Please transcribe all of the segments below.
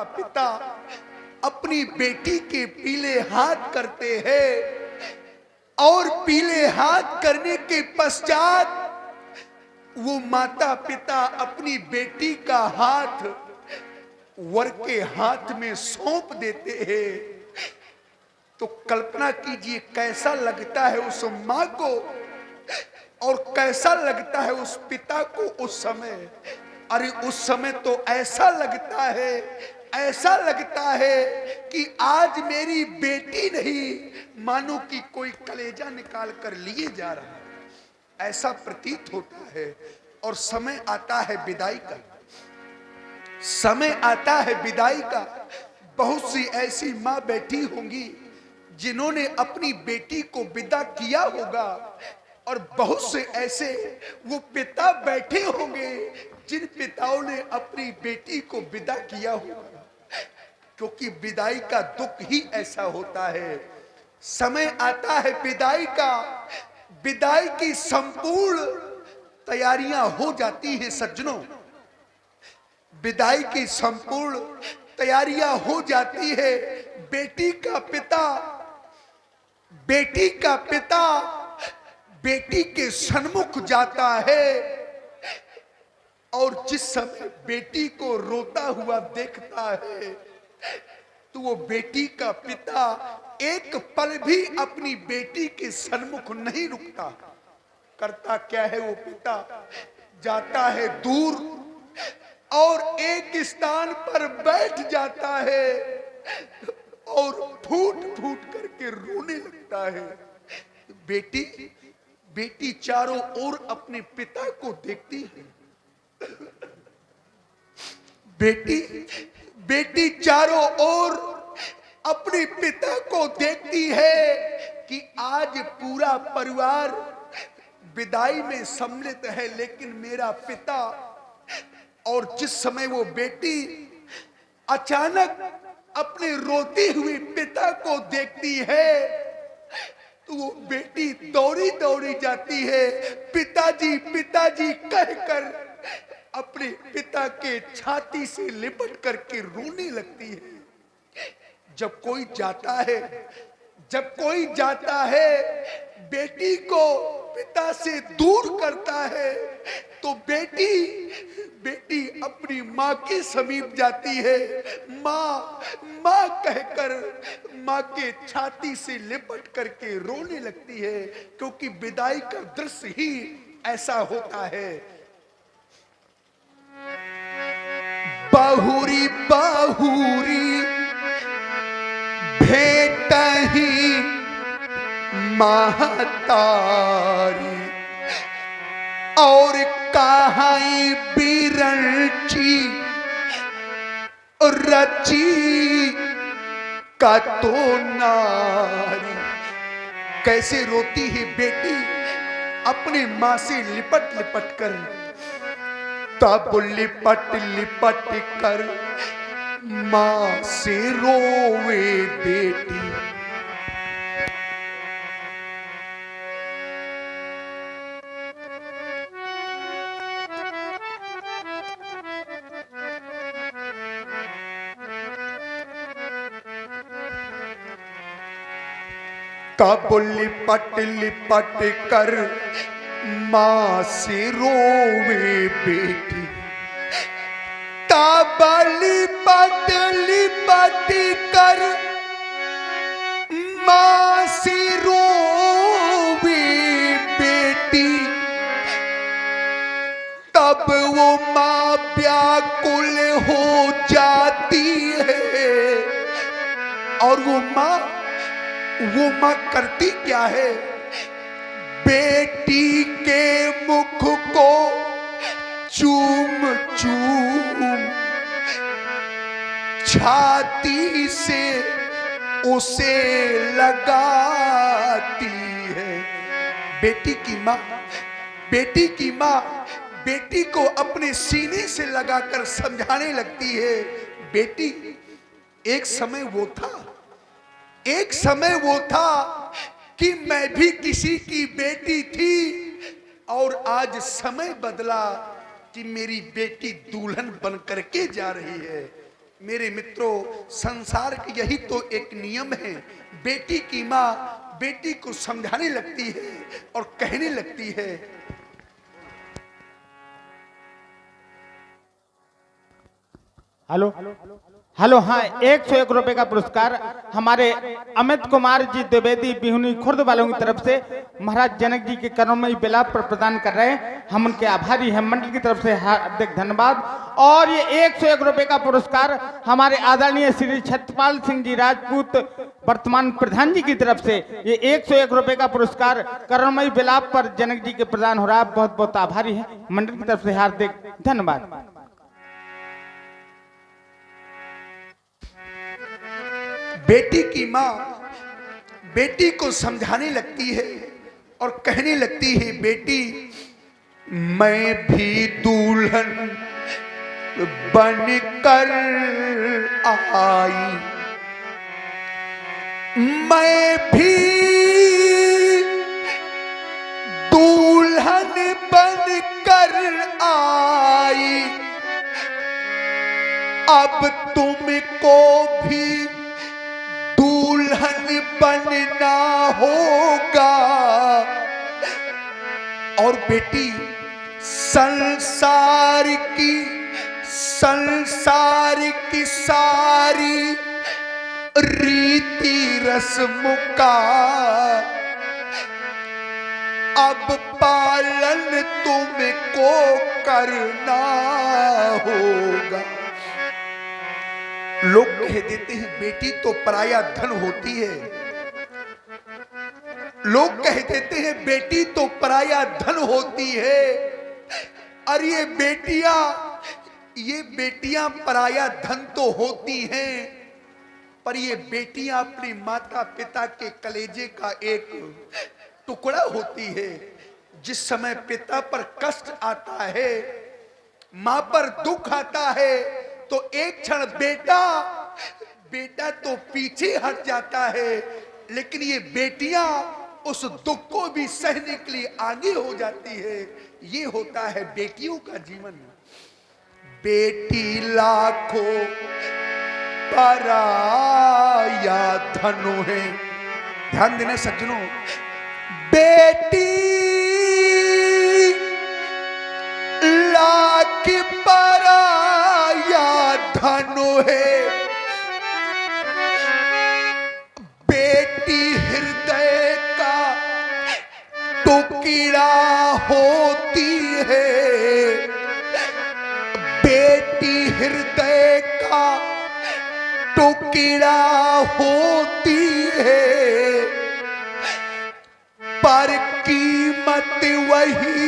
पिता अपनी बेटी के पीले हाथ करते हैं और पीले हाथ करने के पश्चात वो माता पिता अपनी बेटी का हाथ वर के हाथ में सौंप देते हैं। तो कल्पना कीजिए कैसा लगता है उस मां को और कैसा लगता है उस पिता को उस समय। अरे उस समय तो ऐसा लगता है कि आज मेरी बेटी नहीं मानो कि कोई कलेजा निकाल कर लिए जा रहा है, ऐसा प्रतीत होता है। और समय आता है विदाई का, समय आता है विदाई का। बहुत सी ऐसी मां बैठी होंगी जिन्होंने अपनी बेटी को विदा किया होगा और बहुत से ऐसे वो पिता बैठे होंगे जिन पिताओं ने अपनी बेटी को विदा किया होगा, क्योंकि विदाई का दुख ही ऐसा होता है। समय आता है विदाई का, विदाई की संपूर्ण तैयारियां हो जाती हैं सज्जनों, विदाई की संपूर्ण तैयारियां हो जाती है। बेटी का पिता बेटी के सन्मुख जाता है और जिस समय बेटी को रोता हुआ देखता है तो वो बेटी का पिता एक पल भी अपनी बेटी के सन्मुख नहीं रुकता। करता क्या है वो पिता, जाता है दूर और एक स्थान पर बैठ जाता है और फूट फूट करके रोने लगता है। बेटी चारों ओर अपने पिता को देखती है, बेटी चारों ओर अपने पिता को देखती है कि आज पूरा परिवार विदाई में सम्मिलित है लेकिन मेरा पिता। और जिस समय वो बेटी अचानक अपने रोते हुए पिता को देखती है तो वो बेटी दौड़ी दौड़ी जाती है, पिताजी पिताजी कहकर अपने पिता के छाती से लिपट करके रोने लगती है। जब कोई जाता है बेटी को पिता से दूर करता है तो बेटी अपनी माँ के समीप जाती है, माँ माँ कहकर माँ के छाती से लिपट करके रोने लगती है, क्योंकि विदाई का दृश्य ही ऐसा होता है। बहुरी भेटही महतारी और कहाई बिरंची रची का तो नारी। कैसे रोती है बेटी अपने माँ से लिपट लिपट कर, तब लिपट लिपट कर माँ से रोवे बेटी। तब लिपट लिपट कर माँ से रोवे बेटी, तब लिपट लिपट कर माँ से रोवे बेटी। तब वो माँ व्याकुल हो जाती है और वो माँ करती क्या है, बेटी के मुख को चूम चूम छाती से उसे लगाती है। बेटी की माँ बेटी को अपने सीने से लगाकर समझाने लगती है, बेटी एक समय वो था कि मैं भी किसी की बेटी थी और आज समय बदला कि मेरी बेटी दुल्हन बन करके जा रही है। मेरे मित्रों, संसार का यही तो एक नियम है। बेटी की माँ बेटी को समझाने लगती है और कहने लगती है, हेलो हेलो, हाँ, 101 रुपए का पुरस्कार हमारे अमित कुमार जी द्विवेदी बिहुनी खुर्द वालों की तरफ से महाराज जनक जी के करुणमयी विलाप पर प्रदान कर रहे हैं। हम उनके आभारी हैं। मंडल की तरफ से हार्दिक धन्यवाद। और ये 101 रुपए का पुरस्कार हमारे आदरणीय श्री छत्रपाल सिंह जी राजपूत वर्तमान प्रधान जी की तरफ से ये 101 रुपए का पुरस्कार करुणमयी विलाप पर जनक जी के प्रदान हो रहा है। बहुत बहुत आभारी है। मंडल की तरफ से हार्दिक धन्यवाद। बेटी की माँ बेटी को समझाने लगती है और कहने लगती है, बेटी मैं भी दुल्हन बनकर आई, मैं भी दुल्हन बनकर आई, अब तुमको भी दुल्हन बनना होगा। और बेटी संसार की सारी रीति रस्म का अब पालन तुमको करना होगा। लोग कह देते हैं बेटी तो पराया धन होती है, लोग कह देते हैं बेटी तो पराया धन होती है। और ये बेटियां पराया धन तो होती हैं, पर ये बेटियां अपनी माता पिता के कलेजे का एक टुकड़ा होती है। जिस समय पिता पर कष्ट आता है, मां पर दुख आता है, तो एक क्षण बेटा तो पीछे हट जाता है, लेकिन ये बेटियां उस दुख को भी सहने के लिए आगे हो जाती है। ये होता है बेटियों का जीवन। बेटी लाखों पराया धन है। ध्यान देना सज्जनों, बेटी लाख पराया धन है, बेटी हृदय का टुकड़ा होती है, बेटी हृदय का टुकड़ा होती है, पर कीमत वही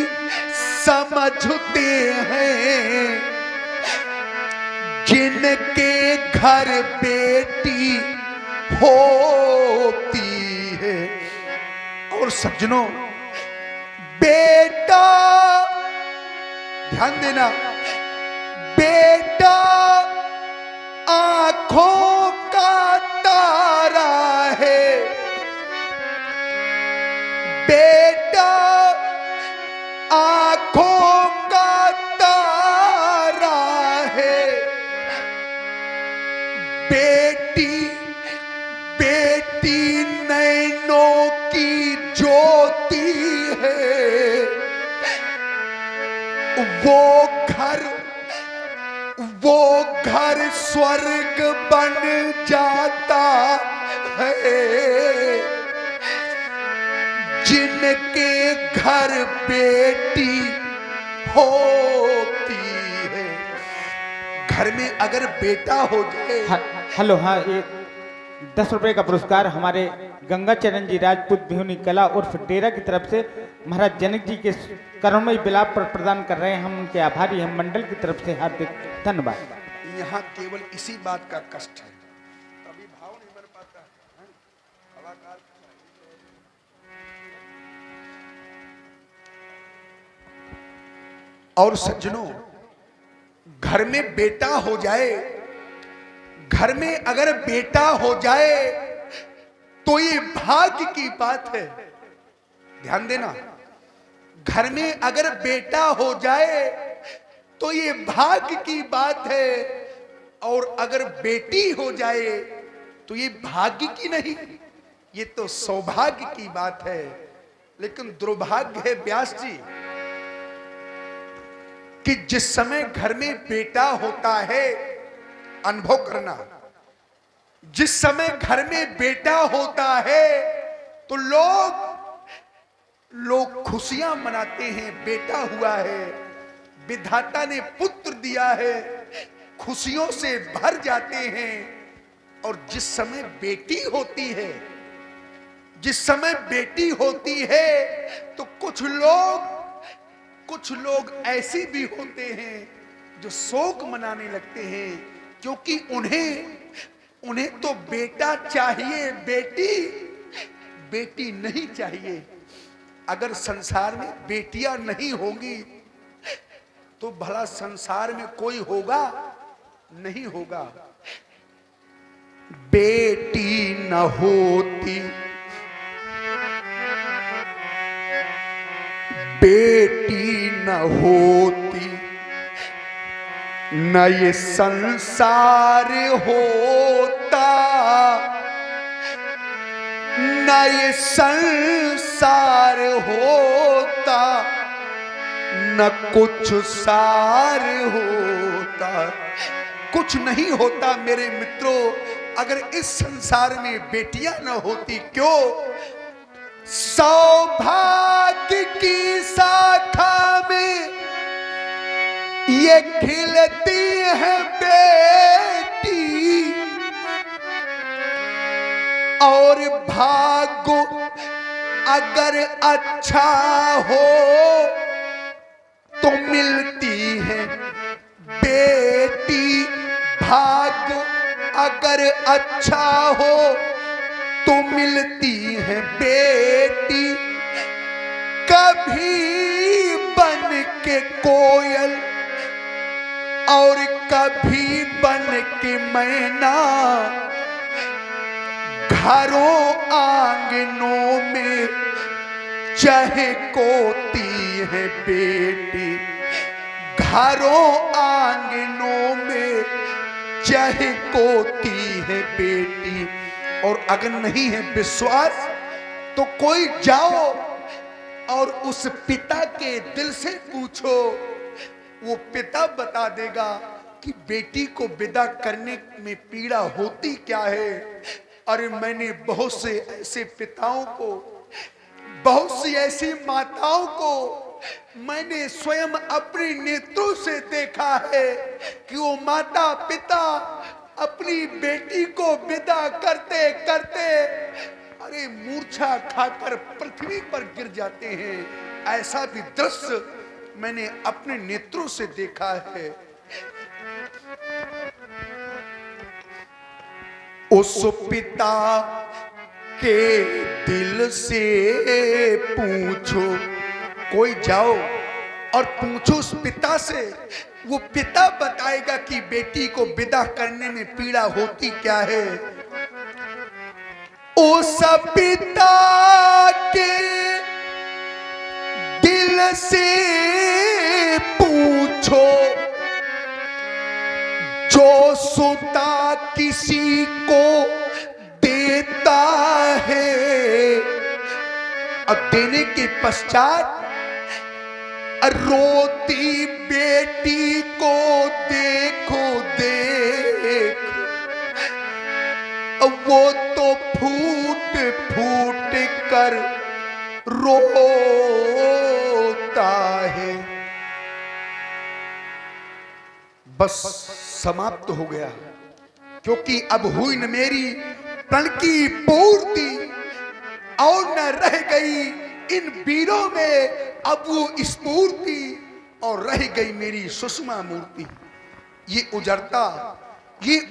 समझते हैं जिनके घर बेटी होती है। और सज्जनों, बेटा, ध्यान देना, बेटा आंखों का तारा है, बेटा आंखों का तारा है, बेटी नैनों की ज्योति है, वो घर स्वर्ग बन जाता है जिनके घर बेटी होती है। घर में अगर बेटा हो जाए। हेलो, हाँ, ये 10 रुपए का पुरस्कार हमारे गंगा चरण जी राजपूत बिहुनी कला उर्फ डेरा की तरफ से महाराज जनक जी के करुणमयी विलाप पर प्रदान कर रहे हैं। हम उनके आभारी हैं। मंडल की तरफ से हार्दिक धन्यवाद। यहाँ केवल इसी बात का कष्ट है, तभी भाव नहीं बन पाता है। कलाकार और सज्जनों, घर में बेटा हो जाए, घर में अगर बेटा हो जाए तो ये भाग्य की बात है। ध्यान देना, घर में अगर बेटा हो जाए तो ये भाग्य की बात है। और अगर बेटी हो जाए तो ये भाग्य की नहीं, ये तो सौभाग्य की बात है। लेकिन दुर्भाग्य है व्यास जी कि जिस समय घर में बेटा होता है, अनुभव करना, जिस समय घर में बेटा होता है तो लोग खुशियां मनाते हैं, बेटा हुआ है, विधाता ने पुत्र दिया है, खुशियों से भर जाते हैं। और जिस समय बेटी होती है, जिस समय बेटी होती है तो कुछ लोग ऐसे भी होते हैं जो शोक मनाने लगते हैं, क्योंकि उन्हें तो बेटा चाहिए, बेटी नहीं चाहिए। अगर संसार में बेटियां नहीं होंगी तो भला संसार में कोई होगा? नहीं होगा। बेटी न होती, बेटी न होती न ये संसार होता, न ये संसार होता, न कुछ सार होता। कुछ नहीं होता मेरे मित्रों अगर इस संसार में बेटियां न होती। क्यों? सौभाग्य की शाखा में ये खिलती है बेटी, और भाग्य अगर अच्छा हो तो मिलती है बेटी। भाग्य अगर अच्छा हो तो मिलती है बेटी। कभी बन के कोयल और कभी बन के मैना, घरों आंगनों में चहकोती है बेटी। घरों आंगनों में चहकोती है बेटी। और अगर नहीं है विश्वास तो कोई जाओ और उस पिता के दिल से पूछो, वो पिता बता देगा कि बेटी को विदा करने में पीड़ा होती क्या है। अरे मैंने बहुत से ऐसे पिताओं को, बहुत सी ऐसी माताओं को मैंने स्वयं अपने नेत्रों से देखा है कि वो माता पिता अपनी बेटी को विदा करते करते अरे मूर्छा खाकर पृथ्वी पर गिर जाते हैं। ऐसा भी दृश्य मैंने अपने नेत्रों से देखा है। उस पिता के दिल से पूछो, कोई जाओ और पूछो उस पिता से, वो पिता बताएगा कि बेटी को विदा करने में पीड़ा होती क्या है। उस पिता के दिल से पूछो जो सुता किसी को देता है, और देने के पश्चात रोती बेटी को देखो देख, वो तो फूट फूट कर रोता है। बस समाप्त हो गया, क्योंकि अब हुई न मेरी प्रण की पूर्ति और न रह गई इन वीरों में अब वो स्फूर्ति, और रह गई मेरी सुषमा मूर्ति। ये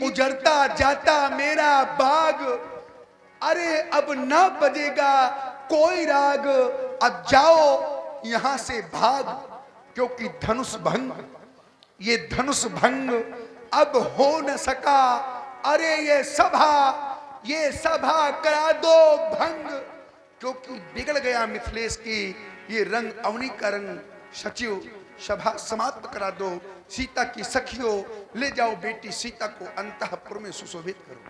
उजड़ता जाता मेरा बाग, अरे अब ना बजेगा कोई राग। अब जाओ यहां से भाग, क्योंकि धनुष भंग, ये धनुष भंग अब हो न सका। अरे ये सभा करा दो भंग, क्योंकि बिगड़ गया मिथिलेश की ये रंग अवनी का रंग। सचिव सभा समाप्त करा दो। सीता की सखियों, ले जाओ बेटी सीता को अंतःपुर में सुशोभित करो।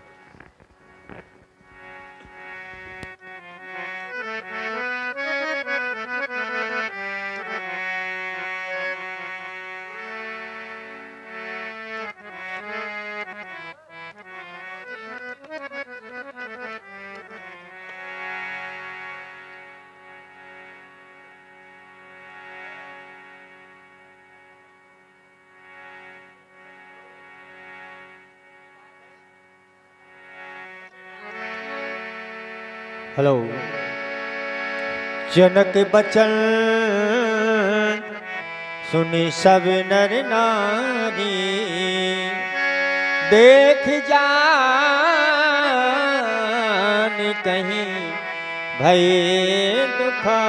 हेलो। जनक बचन सुनी सब नर नारी, देख जान कहीं भय दुखा।